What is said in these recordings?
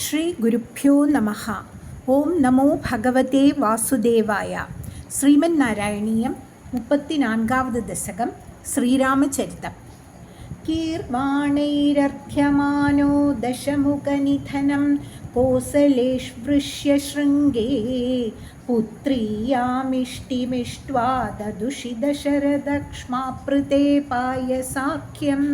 ஸ்ரீ குருப்யோ நமஹ. ஓம் நமோ பகவதே வாசுதேவாய. ஸ்ரீமன் நாராயணியம் 34வது தசகம் ஸ்ரீராமச்சரிதம். கீர்வாணைரர்த்தியமானோ தசமுகநிதனம் கோசலேஷ்வ்ருஷ்ய ஸ்ருங்கே புத்ரியாமிஷ்டிமிஷ்ட்வா ததுஷி தசரதக்ஷ்மாப்ருதே பாயசாக்கியம்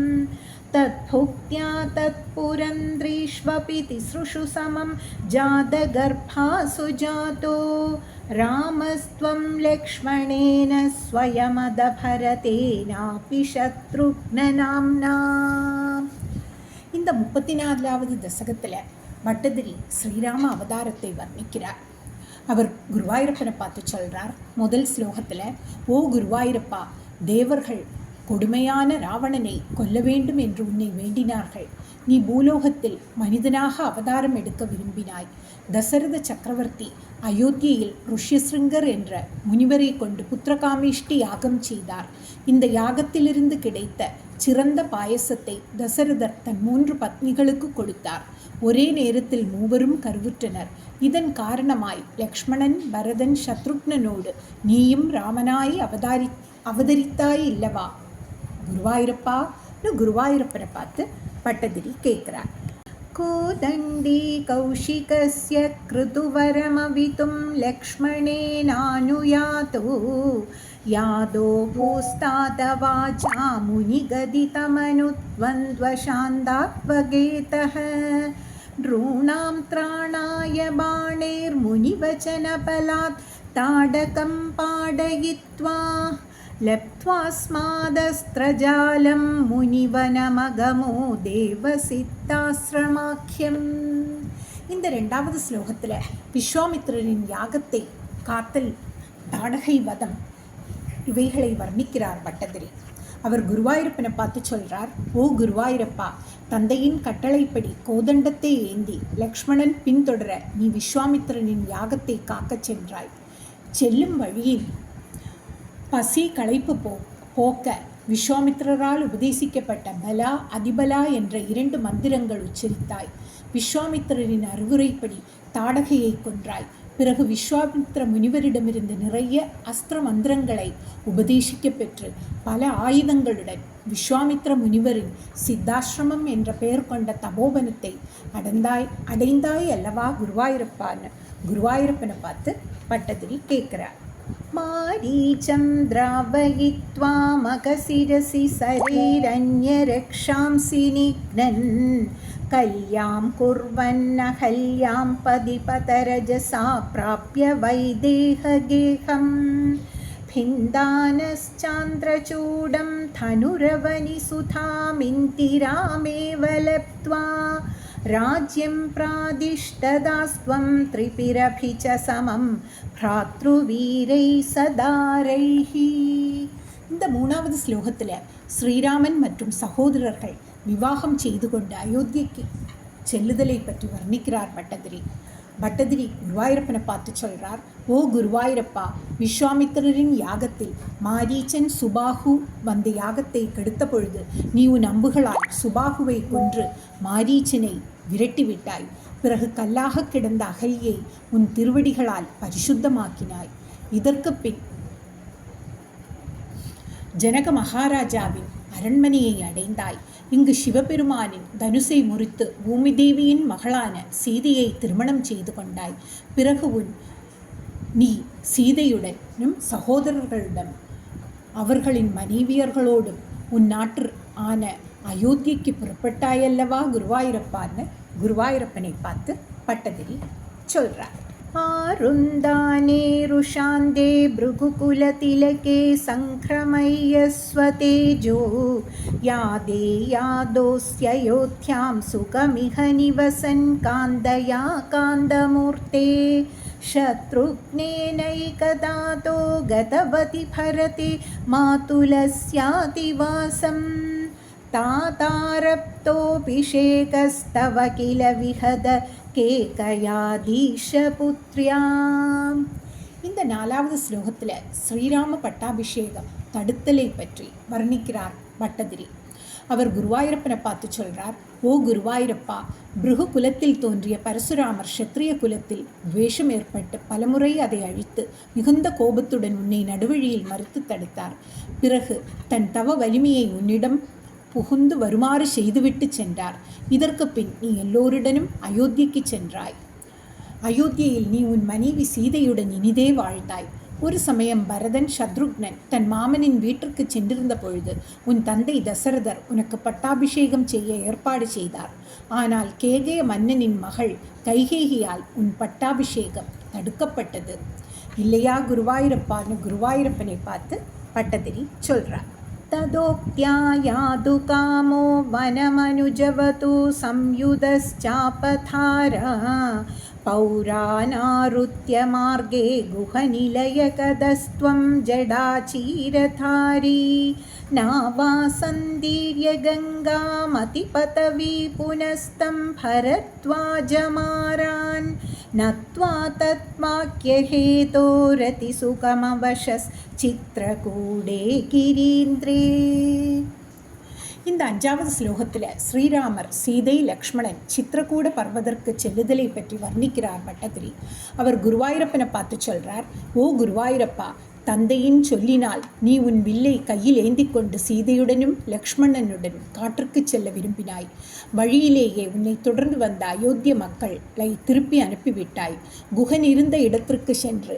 தத்புக்த்யா தத்புரந்திரீஷ்வபி திஸ்ருஷு சமம் ஜாதகர்பாசு ஜாதோ ராமஸ்த்வம் லக்ஷ்மணேன ஸ்வயமதபரதேனாபி சத்ருக்னநாம்னா. இந்த 34வது தசகத்தில் பட்டதிரி ஸ்ரீராம அவதாரத்தை வர்ணிக்கிறார். அவர் குருவாயூரப்பனை பார்த்து சொல்கிறார். முதல் ஸ்லோகத்தில், ஓ குருவாயூரப்பா, தேவர்கள் கொடுமையான ராவணனை கொல்ல வேண்டும் என்று உன்னை வேண்டினார்கள். நீ பூலோகத்தில் மனிதனாக அவதாரம் எடுக்க விரும்பினாய். தசரத சக்கரவர்த்தி அயோத்தியில் ருஷ்யசிருங்கர் என்ற முனிவரை கொண்டு புத்திரகாமேஷ்டி யாகம் செய்தார். இந்த யாகத்திலிருந்து கிடைத்த சிறந்த பாயசத்தை தசரதர் தன் 3 பத்னிகளுக்கு கொடுத்தார். ஒரே நேரத்தில் 3வரும் கருவுற்றனர். இதன் காரணமாய் லக்ஷ்மணன், பரதன், சத்ருக்னனோடு நீயும் ராமனாய் அவதரித்தாய் இல்லவா குருவாயூரப்பா? குருவாயூரப்பனை பார்த்து பட்டதிரி கேட்கிறார். கோதண்டி கௌஷிகஸ்ய கிருதுவரமவிதும் லக்ஷ்மணேனானுயாதோ யாதோ பூஸ்தாதவாச்சா முனிகதிதமனுத்வந்த்வசாந்தாத்வகேதः த்ரூணாம் த்ராணாய பாணேர்முனிவச்சனபலாத் தாடகம் பாடயித்வா லப்த்வாஸ்மாதஸ்த்ரஜாலம் முனிவனமகமோ தேவசித்தாஸ்ரமாக்கியம். இந்த 2வது ஸ்லோகத்தில் விஸ்வாமித்திரரின் யாகத்தை காத்தல், தாடகை வதம் இவைகளை வர்ணிக்கிறார் பட்டதிரி. அவர் குருவாயூரப்பனை பார்த்து சொல்கிறார். ஓ குருவாயூரப்பா, தந்தையின் கட்டளைப்படி கோதண்டத்தை ஏந்தி லக்ஷ்மணன் பின்தொடர நீ விஸ்வாமித்திரனின் யாகத்தை காக்கச் சென்றாய். செல்லும் வழியில் பசி களைப்பு போக்க விஸ்வாமித்திரரால் உபதேசிக்கப்பட்ட பலா அதிபலா என்ற 2 மந்திரங்கள் உச்சரித்தாய். விஸ்வாமித்திரரின் அறிவுரைப்படி தாடகையை கொன்றாய். பிறகு விஸ்வாமித்திர முனிவரிடமிருந்து நிறைய அஸ்திர மந்திரங்களை உபதேசிக்க பெற்று பல ஆயுதங்களுடன் விஸ்வாமித்திர முனிவரின் சித்தாசிரமம் என்ற பெயர் கொண்ட தபோவனத்தை அடைந்தாய் அல்லவா குருவாயூரப்பான்னு குருவாயூரப்பனை பார்த்து பட்டதிரி கேட்கிறார். மாரீச்சம் திராவயித்வா மகசிரசி சரீரண்யரக்ஷாம்சி நிக்னன் கல்யாம் குர்வன்னஹல்யாம் பதிபதரஜசா பிராப்ய வைதேககேகம் பிந்தானச்சாந்திரச்சூடம் தனுரவனி சுதாமிந்திராமேவ லப்த்வா ராஜ்யம் பிராதிஷ்டதாஸ்வம் த்ரிபிரபிச்ச சமம் பிராத்ருவீரை சதாரைஹி. இந்த 3வது ஸ்லோகத்தில் ஸ்ரீராமன் மற்றும் சகோதரர்கள் விவாகம் செய்து கொண்டு அயோத்தியைக்கு செல்லுதலை பற்றி வர்ணிக்கிறார் பட்டதிரி. பட்டதிரி குருவாயூரப்பனை பார்த்து சொல்கிறார். ஓ குருவாயூரப்பா, விஸ்வாமித்திரரின் யாகத்தில் மாரீச்சன் சுபாகு வந்த யாகத்தை கெடுத்த பொழுது நீ உன் அம்புகளால் சுபாகுவை கொன்று மாரீச்சனை விரட்டிவிட்டாய். பிறகு கல்லாக கிடந்த அகல்யை உன் திருவடிகளால் பரிசுத்தமாக்கினாய். இதற்கு பின் ஜனக மகாராஜாவின் அரண்மனையை அடைந்தாய். இங்கு சிவபெருமானின் தனுசை முறித்து பூமி தேவியின் மகளான சீதையை திருமணம் செய்து கொண்டாய். பிறகு நீ சீதையுடனும் சகோதரர்களுடன் அவர்களின் மனைவியர்களோடும் உன் நாட்டு ஆன அயோத்தியைக்கு புறப்பட்டாயல்லவா குருவாயூரப்பான்னு குருவாயூரப்பனை பார்த்து பட்டதிரி சொல்கிறார். ஆருந்தானே ருஷாந்தே பிருகுகுலதிலகே சங்கிரமய்யஸ்வதேஜோ யாதே யாதோஸ்யயோத்யாம் சுகமிக நிவசன் காந்தயா காந்தமூர்த்தே சத்ருக்னேனைகதாதோ கதவதி பரதே மாதுலஸ்யாதிவாசம் தாதாரப்தோபிஷேகஸ்தவ கில விஹத கேகயாதீஷபுத்ரியாம். இந்த 4வது ஸ்லோகத்தில் ஸ்ரீராம பட்டாபிஷேகம் தடுத்தலை பற்றி வர்ணிக்கிறார் பட்டதிரி. அவர் குருவாயூரப்பனை பார்த்து சொல்கிறார். ஓ குருவாயூரப்பா, பிருகு குலத்தில் தோன்றிய பரசுராமர் க்ஷத்ரிய குலத்தில் துவேஷம் ஏற்பட்டு பலமுறை அதை அழித்து மிகுந்த கோபத்துடன் உன்னை நடுவழியில் மறுத்து தடுத்தார். பிறகு தன் தவ வலிமையை உன்னிடம் புகுந்து வருமாறு செய்துவிட்டு சென்றார். இதற்கு பின் நீ எல்லோருடனும் அயோத்தியைக்கு சென்றாய். அயோத்தியில் நீ உன் மனைவி சீதையுடன் இனிதே வாழ்ந்தாய். ஒரு சமயம் பரதன் சத்ருக்னன் தன் மாமனின் வீட்டிற்கு சென்றிருந்த பொழுது உன் தந்தை தசரதர் உனக்கு பட்டாபிஷேகம் செய்ய ஏற்பாடு செய்தார். ஆனால் கேகய மன்னனின் மகள் கைகேகியால் உன் பட்டாபிஷேகம் தடுக்கப்பட்டது. இல்லையா குருவாயூரப்பான்னு குருவாயூரப்பனை பார்த்து பட்டதிரி சொல்றார். ததோக்த்யா யாது காமோ வனமனுஜவது சம்யுதஸ்சாபதாரா பௌராநாருத்ய மார்கே குஹநிலயகதஸ்த்வம் ஜடாச்சீரதாரி நாவாசந்தீர்ய கங்காமதிபதவி புனஸ்தம் பரத்வாஜமாரான் நத்வா தத்வாக்யஹேதோரதி சுகமவசஸ் சித்ரகூடே கிரீந்திரே. இந்த 5வது ஸ்லோகத்தில் ஸ்ரீராமர், சீதை, லக்ஷ்மணன் சித்திரக்கூட பர்வதற்கு செல்லுதலை பற்றி வர்ணிக்கிறார் பட்டதிரி. அவர் குருவாயூரப்பனை பார்த்து சொல்றார், ஓ குருவாயூரப்பா, தந்தையின் சொல்லினால் நீ உன் வில்லை கையில் ஏந்தி கொண்டு சீதையுடனும் லக்ஷ்மணனுடனும் காற்றுக்கு செல்ல விரும்பினாய். வழியிலேயே உன்னை தொடர்ந்து வந்த அயோத்திய மக்களை திருப்பி அனுப்பிவிட்டாய். குகன் இருந்த இடத்திற்கு சென்று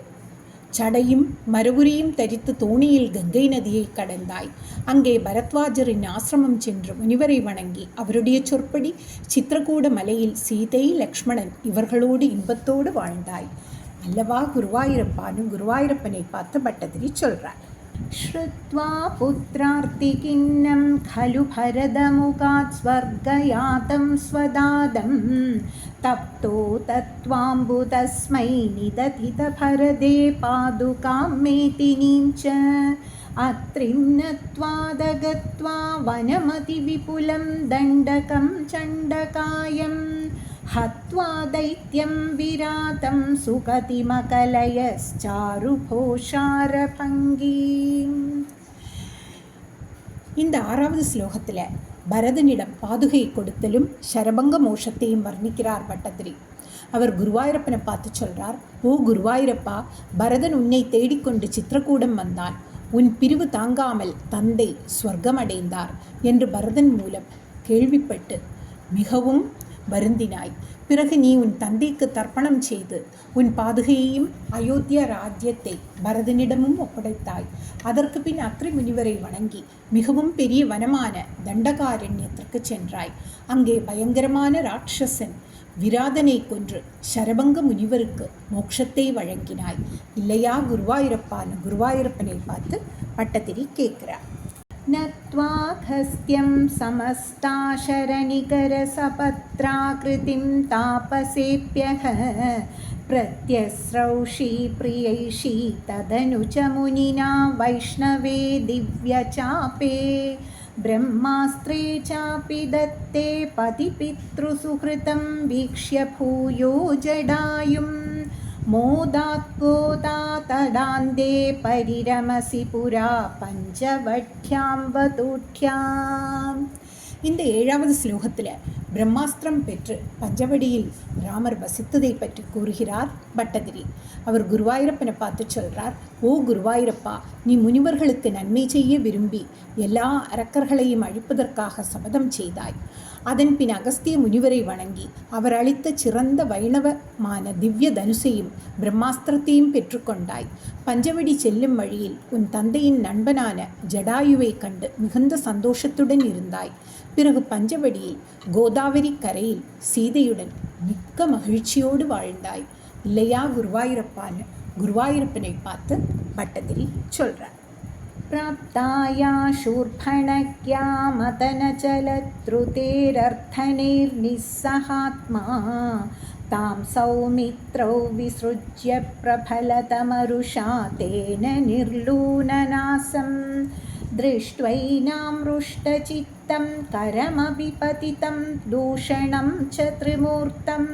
சடையும் மரபுரியும் தரித்து தோணியில் கங்கை நதியை கடந்தாய். அங்கே பரத்வாஜரின் ஆசிரமம் சென்று முனிவரை வணங்கி அவருடைய சொற்படி சித்திரக்கூட மலையில் சீதை, லக்ஷ்மணன் இவர்களோடு இன்பத்தோடு வாழ்ந்தாய். அல்லவா குருவாயூரப்பான்னு குருவாயூரப்பனை பார்த்து பட்டதிரி சொல்றார். ஸ்ருத்வா புத்ரார்த்திகின்னம் खलु भरदमुखात् स्वर्गयातं स्वदादं तप्तो तत्त्वाम्बुतस्मै निदधितभरदे पादुकां मेतिनीं च अत्रिं नत्वादगत्वा वनमतिविपुलं दण्डकं चण्डकायं हत्वा दैत्यं विरातं सुगतिमकलयश्चारुभोषारभङ्गीम्. இந்த 6வது ஸ்லோகத்தில் பரதனிடம் பாதுகை கொடுத்தலும் சரபங்க மோஷத்தையும் வர்ணிக்கிறார் பட்டதிரி. அவர் குருவாயூரப்பனை பார்த்து சொல்றார், ஓ குருவாயூரப்பா, பரதன் உன்னை தேடிக்கொண்டு சித்திரக்கூடம் வந்தான். உன் பிரிவு தாங்காமல் தந்தை ஸ்வர்க்கமடைந்தார் என்று பரதன் மூலம் கேள்விப்பட்டு மிகவும் வருந்தினாய். பிறகு நீ உன் தந்தைக்கு தர்ப்பணம் செய்து உன் பாதுகையையும் அயோத்தியா ராஜ்யத்தை பரதனிடமும் ஒப்படைத்தாய். அதற்கு பின் அத்ரி முனிவரை வணங்கி மிகவும் பெரிய வனமான தண்டகாரண்யத்திற்கு சென்றாய். அங்கே பயங்கரமான ராட்சசன் விராதனை கொன்று சரபங்க முனிவருக்கு மோட்சத்தை வழங்கினாய். இல்லையா குருவாயூரப்பான்னு குருவாயூரப்பனை பார்த்து பட்டதிரி கேட்கிறார். नत्वाघस्त्यं समस्ताशरनिकरसपत्राकृतिं तापसेप्यः प्रत्यस्रौषी प्रियैषी तदनु च मुनिना वैष्णवे दिव्यचापे ब्रह्मास्त्रे चापि दत्ते पतिपितृसुहृतं वीक्ष्य भूयो जडायुं मोदात्कोदातडान्दे परिरमसि पुरा पञ्चवट्यां वतूठ्याम्. இந்த 7வது ஸ்லோகத்தில் பிரம்மாஸ்திரம் பெற்று பஞ்சவடியில் ராமர் வசித்ததை பற்றி கூறுகிறார் பட்டதிரி. அவர் குருவாயூரப்பனை பார்த்து சொல்றார், ஓ குருவாயூரப்பா, நீ முனிவர்களுக்கு நன்மை செய்ய விரும்பி எல்லா அரக்கர்களையும் அழிப்பதற்காக சபதம் செய்தாய். அதன் பின் அகஸ்திய முனிவரை வணங்கி அவர் அளித்த சிறந்த வைணவமான திவ்ய தனுசையும் பிரம்மாஸ்திரத்தையும் பெற்றுக்கொண்டாய். பஞ்சவடி செல்லும் வழியில் உன் தந்தையின் நண்பனான ஜடாயுவை கண்டு மிகுந்த சந்தோஷத்துடன் இருந்தாய். பிறகு பஞ்சவடியில் கோதாவரி கரையில் சீதையுடன் மிக்க மகிழ்ச்சியோடு வாழ்ந்தாய். இல்லையா குருவாயூரப்பான்னு குருவாயூரப்பனை பார்த்து பட்டதிரி சொல்றார். प्राप्ताया शूर्पणख्या मतनचलत्रुतेरर्थनैर्निस्सहात्मा तां सौमित्रौ विसृज्य प्रफलतमरुषा तेन निर्लूननासं दृष्ट्वैनामृष्टचित्तं करमपि पतितं दूषणं च त्रिमूर्तं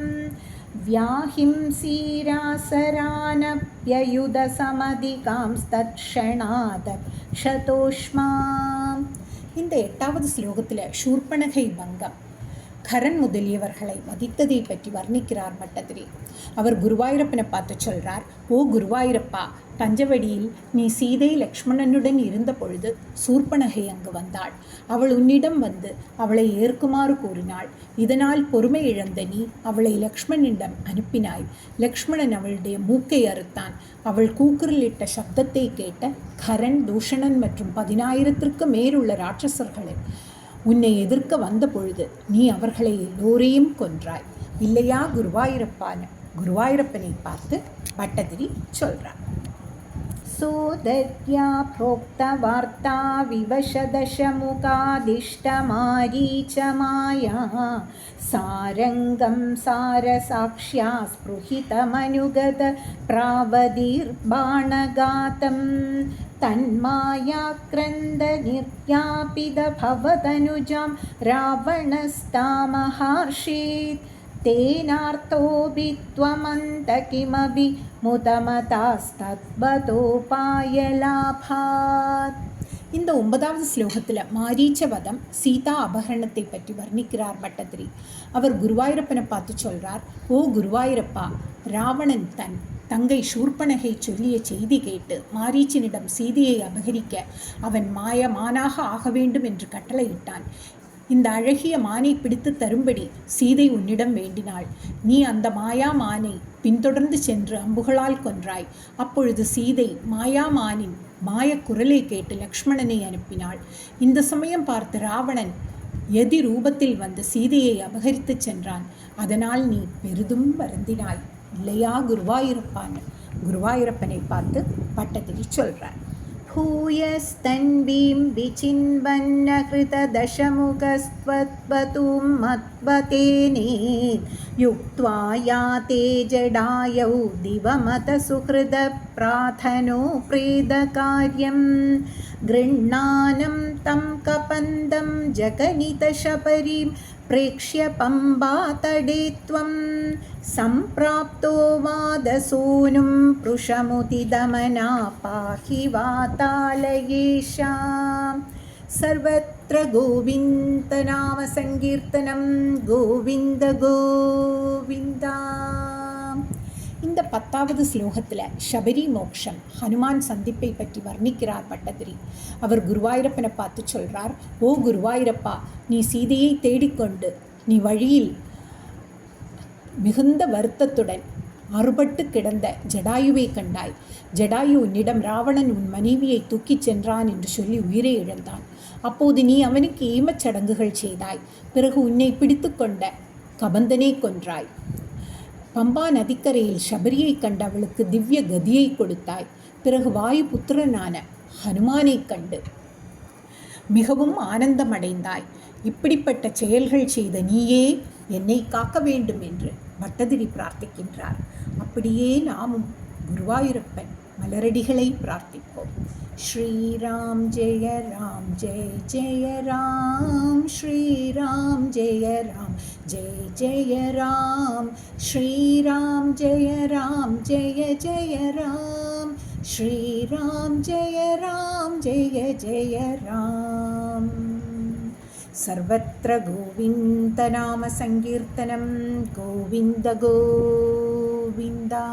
व्याहिंसीरासरानप्ययुधसमधिकांस्तत्क्षणात् க்ஷதோஷ்மாம். இந்த 8வது ஸ்லோகத்தில் ஷூர்பணகை பங்கம் கரன் முதலியவர்களை வதித்ததை பற்றி வர்ணிக்கிறார் பட்டதிரி. அவர் குருவாயூரப்பனை பார்த்து சொல்றார், ஓ குருவாயூரப்பா, பஞ்சவடியில் நீ சீதை லக்ஷ்மணனுடன் இருந்த பொழுது சூர்பனகை அங்கு வந்தாள். அவள் உன்னிடம் வந்து அவளை ஏற்குமாறு கூறினாள். இதனால் பொறுமை இழந்த நீ அவளை லக்ஷ்மணனிடம் அனுப்பினாய். லக்ஷ்மணன் அவளுடைய மூக்கை அறுத்தான். அவள் கூக்குரலிட்ட சப்தத்தை கேட்ட கரன், தூஷணன் மற்றும் 10,000ற்கு மேலுள்ள ராட்சசர்களின் உன்னை எதிர்க்க வந்த பொழுது நீ அவர்களை எல்லோரையும் கொன்றாய் இல்லையா குருவாயூரப்பனை பார்த்து பட்டதிரி சொல்றார். சோதத்யா ப்ரோக்த வார்த்தா விவசதசமுகாதிஷ்டமாரீச்ச மாயா சாரங்கம் சாரசாக்ஷ்யா ஸ்புருஹிதமனுகத பிராவதிர்பாணகாதம் தன்மாயாக்ரந்த நிர்யாபித பவதனுஜாம் ராவணஸ்தாமஹார்ஷீத் தேனார்த்தோபி த்வமந்த கிமபி முதமதாஸ்தத்வதோபாயலாபாத். இந்த 9வது ஸ்லோகத்தில் மாரீச்ச வதம், சீதா அபகரணத்தை பற்றி வர்ணிக்கிறார் பட்டதிரி. அவர் குருவாயூரப்பனை பார்த்து சொல்றார், ஓ குருவாயூரப்பா, ராவணன் தன் தங்கை சூர்பனகை சொல்லிய செய்தி கேட்டு மாரீச்சனிடம் சீதையை அபகரிக்க அவன் மானாக ஆக வேண்டும் என்று கட்டளையிட்டான். இந்த அழகிய மானை பிடித்து தரும்படி சீதை உன்னிடம் வேண்டினாள். நீ அந்த மாயா மானை பின்தொடர்ந்து சென்று அம்புகளால் கொன்றாய். அப்பொழுது சீதை மாயா மானின் மாயக்குரலை கேட்டு லக்ஷ்மணனை அனுப்பினாள். இந்த சமயம் பார்த்து ராவணன் எதி ரூபத்தில் வந்து சீதையை அபகரித்து சென்றான். அதனால் நீ பெரிதும் வருந்தினாய் இல்லையா குருவாயூரப்பனை பார்த்து பட்டதிரி சொல்றார். பூயஸ்தன்வீம் விசின்வன்ன கிருததசமுகஸ்த்வத்வதும் மத்வதேனே யுக்த்வா யாதே ஜடாயௌ திவமத சுஹ்ருத பிரார்த்தனோ பிரேதகார்யம் கிருண்ணானம் தம் கபந்தம் ஜகனிதசபரிம் प्रेक्ष्य पम्बातडे त्वं सम्प्राप्तो वादसूनुं पृषमुतिदमना पाहि वातालयेषां. सर्वत्र गोविन्दनामसङ्कीर्तनं गोविन्द गोविन्दा. இந்த 10வது ஸ்லோகத்தில் ஷபரி மோக்ஷம், ஹனுமான் சந்திப்பை பற்றி வர்ணிக்கிறார் பட்டதிரி. அவர் குருவாயூரப்பனை பார்த்து சொல்றார், ஓ குருவாயூரப்பா, நீ சீதையை தேடிக்கொண்டு நீ வழியில் மிகுந்த வருத்தத்துடன் அறுபட்டு கிடந்த ஜடாயுவை கண்டாய். ஜடாயு உன்னிடம் ராவணன் உன் மனைவியை தூக்கிச் சென்றான் என்று சொல்லி உயிரை இழந்தான். அப்போது நீ அவனுக்கு ஈமச்சடங்குகள் செய்தாய். பிறகு உன்னை பிடித்து கொண்ட கபந்தனை கொன்றாய். பம்பா நதிக்கரையில் ஷபரியை கண்டு அவளுக்கு திவ்ய கதியை கொடுத்தாய். பிறகு வாயு புத்திரனான ஹனுமானை கண்டு மிகவும் ஆனந்தமடைந்தாய். இப்படிப்பட்ட செயல்கள் செய்த நீயே என்னை காக்க வேண்டும் என்று பட்டதிரி பிரார்த்திக்கின்றார். அப்படியே நாமும் குருவாயூரப்பன் மலரடிகளை பிரார்த்திப்போம். ஸ்ரீராம் ஜெய ராம் ஜெய ஜெய ராம், ஸ்ரீராம் ஜெய ராம் ஜெய ஜெய ராம், ஸ்ரீராம் ஜெய ராம் ஜெய ஜெய ராம், ஸ்ரீராம் ஜெய ராம் ஜெய ஜெய ராம். सर्वत्र गोविन्दनामसङ्कीर्तनं गोविन्द गोविन्दा.